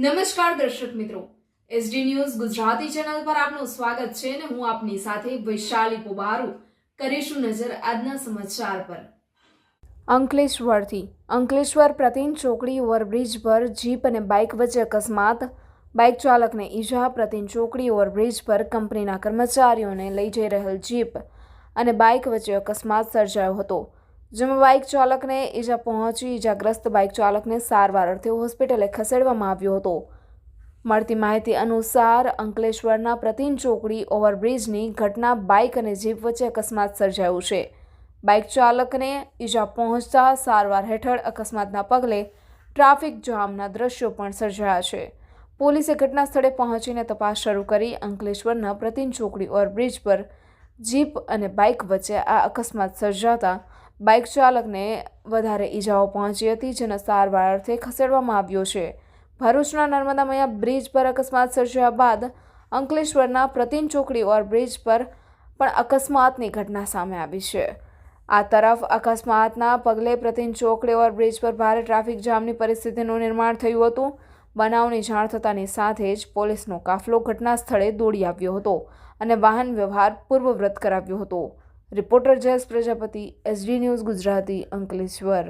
નમસ્કાર દર્શક મિત્રો, એસડી ન્યૂઝ ગુજરાતી ચેનલ પર આપનું સ્વાગત છે અને હું આપની સાથે વૈશાલી પોબારુ કરીશું નજર આજના સમાચાર પર। અંકલેશ્વર પ્રતિન ચોકડી ઓવરબ્રિજ પર જીપ અને બાઇક વચ્ચે અકસ્માત। બાઇક ચાલકને ઈજા। પ્રતિન ચોકડી ઓવરબ્રિજ પર કંપનીના કર્મચારીઓને લઈ જઈ રહેલ જીપ અને બાઇક વચ્ચે અકસ્માત સર્જાયો હતો, જેમાં બાઇક ચાલકને ઈજા પહોંચી। ઈજાગ્રસ્ત બાઇક ચાલકને સારવાર અર્થે હોસ્પિટલે ખસેડવામાં આવ્યો હતો। મળતી માહિતી અનુસાર અંકલેશ્વરના પ્રતિન ચોકડી ઓવરબ્રિજની ઘટના બાઇક અને જીપ વચ્ચે અકસ્માત સર્જાયું છે। બાઇક ચાલકને ઈજા પહોંચતા સારવાર હેઠળ અકસ્માતના પગલે ટ્રાફિક જામના દ્રશ્યો પણ સર્જાયા છે। પોલીસે ઘટના સ્થળે પહોંચીને તપાસ શરૂ કરી। અંકલેશ્વરના પ્રતિન ચોકડી ઓવરબ્રિજ પર જીપ અને બાઇક વચ્ચે આ અકસ્માત સર્જાતા બાઇક ચાલકને વધારે ઈજાઓ પહોંચી હતી, જેને સારવાર અર્થે ખસેડવામાં આવ્યો છે। ભરૂચના નર્મદા મૈયા બ્રિજ પર અકસ્માત સર્જાયા બાદ અંકલેશ્વરના પ્રતિન ચોકડી ઓવરબ્રિજ પર પણ અકસ્માતની ઘટના સામે આવી છે। આ તરફ અકસ્માતના પગલે પ્રતિન ચોકડી ઓવરબ્રિજ પર ભારે ટ્રાફિક જામની પરિસ્થિતિનું નિર્માણ થયું હતું। બનાવની જાણ થતાની સાથે જ પોલીસનો કાફલો ઘટના સ્થળે દોડી આવ્યો હતો અને વાહન વ્યવહાર પૂર્વવત કરાવ્યો હતો। Reporter Jayesh Prajapati, SD news Gujarati, Ankleshwar.